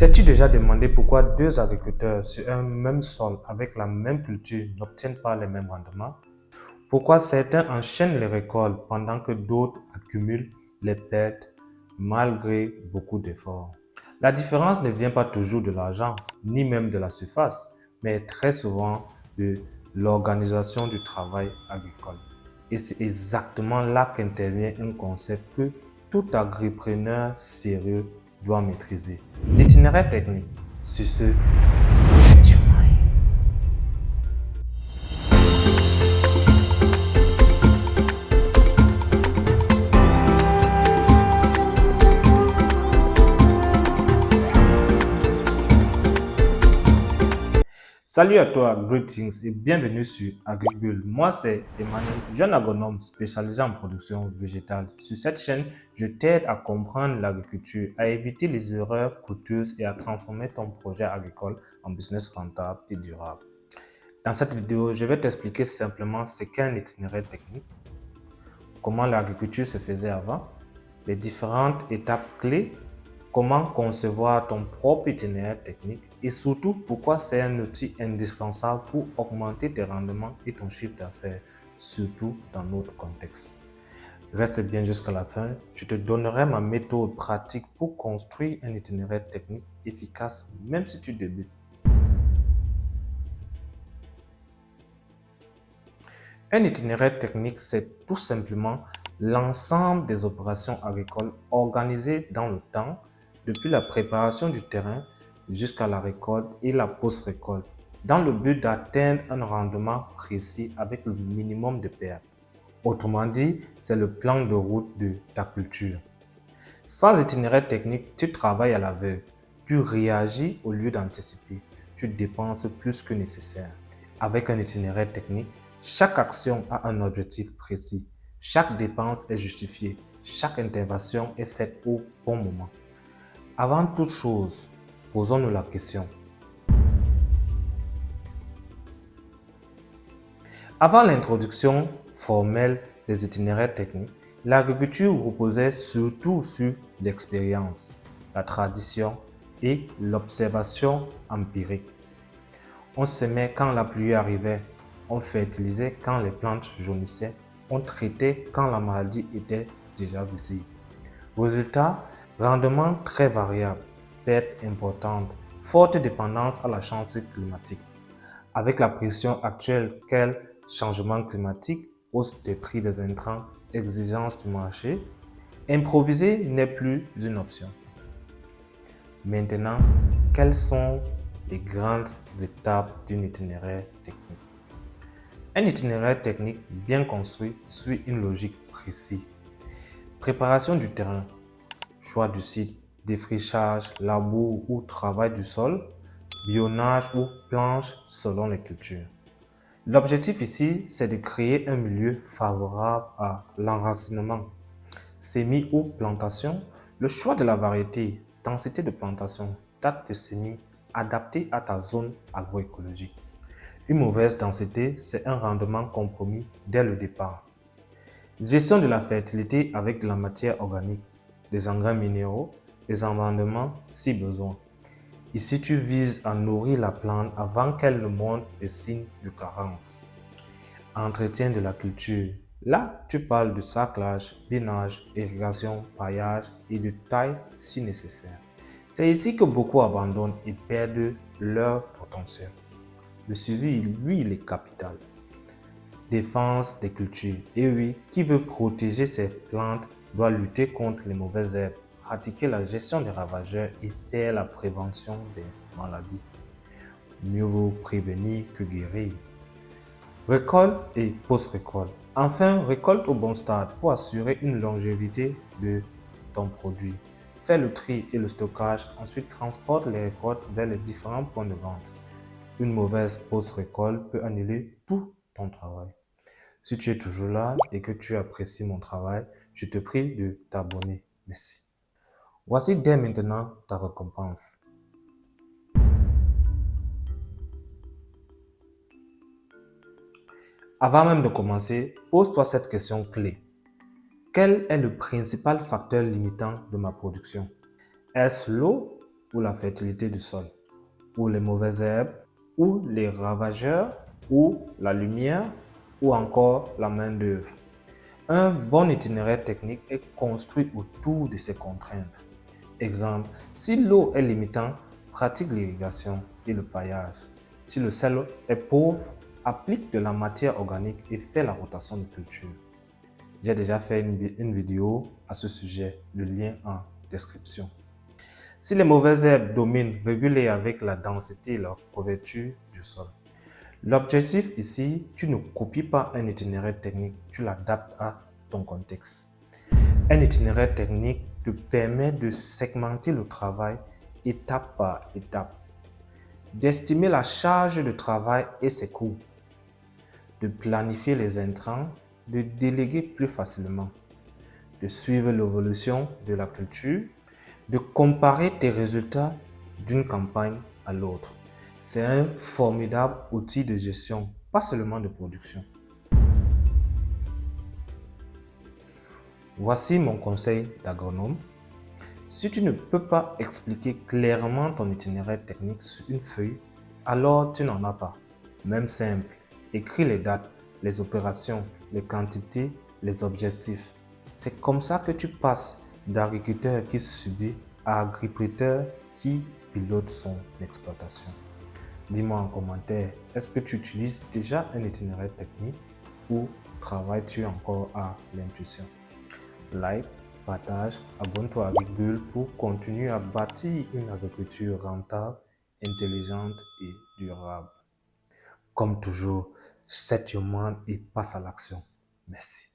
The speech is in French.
T'as-tu déjà demandé pourquoi deux agriculteurs sur un même sol avec la même culture n'obtiennent pas les mêmes rendements? Pourquoi certains enchaînent les récoltes pendant que d'autres accumulent les pertes malgré beaucoup d'efforts? La différence ne vient pas toujours de l'argent, ni même de la surface, mais très souvent de l'organisation du travail agricole. Et c'est exactement là qu'intervient un concept que tout agripreneur sérieux doit maîtriser. L'itinéraire technique. Sur ce, c'est humain. Salut à toi, greetings et bienvenue sur AgricBull. Moi, c'est Emmanuel, jeune agronome spécialisé en production végétale. Sur cette chaîne, je t'aide à comprendre l'agriculture, à éviter les erreurs coûteuses et à transformer ton projet agricole en business rentable et durable. Dans cette vidéo, je vais t'expliquer simplement ce qu'est un itinéraire technique, comment l'agriculture se faisait avant, les différentes étapes clés, comment concevoir ton propre itinéraire technique et surtout pourquoi c'est un outil indispensable pour augmenter tes rendements et ton chiffre d'affaires, surtout dans notre contexte. Reste bien jusqu'à la fin, je te donnerai ma méthode pratique pour construire un itinéraire technique efficace même si tu débutes. Un itinéraire technique, c'est tout simplement l'ensemble des opérations agricoles organisées dans le temps, depuis la préparation du terrain jusqu'à la récolte et la post-récolte, dans le but d'atteindre un rendement précis avec le minimum de pertes. Autrement dit, c'est le plan de route de ta culture. Sans itinéraire technique, tu travailles à l'aveugle, tu réagis au lieu d'anticiper, tu dépenses plus que nécessaire. Avec un itinéraire technique, chaque action a un objectif précis, chaque dépense est justifiée, chaque intervention est faite au bon moment. Avant toute chose, posons-nous la question. Avant l'introduction formelle des itinéraires techniques, l'agriculture reposait surtout sur l'expérience, la tradition et l'observation empirique. On semait quand la pluie arrivait, on fertilisait quand les plantes jaunissaient, on traitait quand la maladie était déjà visible. Résultat, rendement très variable, pertes importantes, forte dépendance à la chance climatique. Avec la pression actuelle qu'est changement climatique, hausse des prix des intrants, exigence du marché, improviser n'est plus une option. Maintenant, quelles sont les grandes étapes d'un itinéraire technique? Un itinéraire technique bien construit suit une logique précise. Préparation du terrain, choix du site, défrichage, labour ou travail du sol, bionnage ou planche selon les cultures. L'objectif ici, c'est de créer un milieu favorable à l'enracinement. Semis ou plantation, le choix de la variété, densité de plantation, date de semis, adapté à ta zone agroécologique. Une mauvaise densité, c'est un rendement compromis dès le départ. Gestion de la fertilité avec de la matière organique, des engrais minéraux, des amendements si besoin. Ici, tu vises à nourrir la plante avant qu'elle ne montre des signes de carence. Entretien de la culture. Là, tu parles de saclage, binage, irrigation, paillage et de taille si nécessaire. C'est ici que beaucoup abandonnent et perdent leur potentiel. Le suivi, lui, il est capital. Défense des cultures. Et oui, qui veut protéger ses plantes doit lutter contre les mauvaises herbes, pratiquer la gestion des ravageurs et faire la prévention des maladies. Mieux vaut prévenir que guérir. Récolte et post-récolte. Enfin, récolte au bon stade pour assurer une longévité de ton produit. Fais le tri et le stockage, ensuite transporte les récoltes vers les différents points de vente. Une mauvaise post-récolte peut annuler tout ton travail. Si tu es toujours là et que tu apprécies mon travail, je te prie de t'abonner. Merci. Voici dès maintenant ta récompense. Avant même de commencer, pose-toi cette question clé. Quel est le principal facteur limitant de ma production? Est-ce l'eau, ou la fertilité du sol, ou les mauvaises herbes, ou les ravageurs, ou la lumière, ou encore la main-d'œuvre. Un bon itinéraire technique est construit autour de ces contraintes. Exemple, si l'eau est limitante, pratique l'irrigation et le paillage. Si le sol est pauvre, applique de la matière organique et fais la rotation de culture. J'ai déjà fait une vidéo à ce sujet, le lien en description. Si les mauvaises herbes dominent, régulez avec la densité et la couverture du sol. L'objectif ici, tu ne copies pas un itinéraire technique, tu l'adaptes à ton contexte. Un itinéraire technique te permet de segmenter le travail étape par étape, d'estimer la charge de travail et ses coûts, de planifier les intrants, de déléguer plus facilement, de suivre l'évolution de la culture, de comparer tes résultats d'une campagne à l'autre. C'est un formidable outil de gestion, pas seulement de production. Voici mon conseil d'agronome. Si tu ne peux pas expliquer clairement ton itinéraire technique sur une feuille, alors tu n'en as pas. Même simple, écris les dates, les opérations, les quantités, les objectifs. C'est comme ça que tu passes d'agriculteur qui subit à agriculteur qui pilote son exploitation. Dis-moi en commentaire, est-ce que tu utilises déjà un itinéraire technique ou travailles-tu encore à l'intuition? Like, partage, abonne-toi à Big pour continuer à bâtir une agriculture rentable, intelligente et durable. Comme toujours, set your mind et passe à l'action. Merci.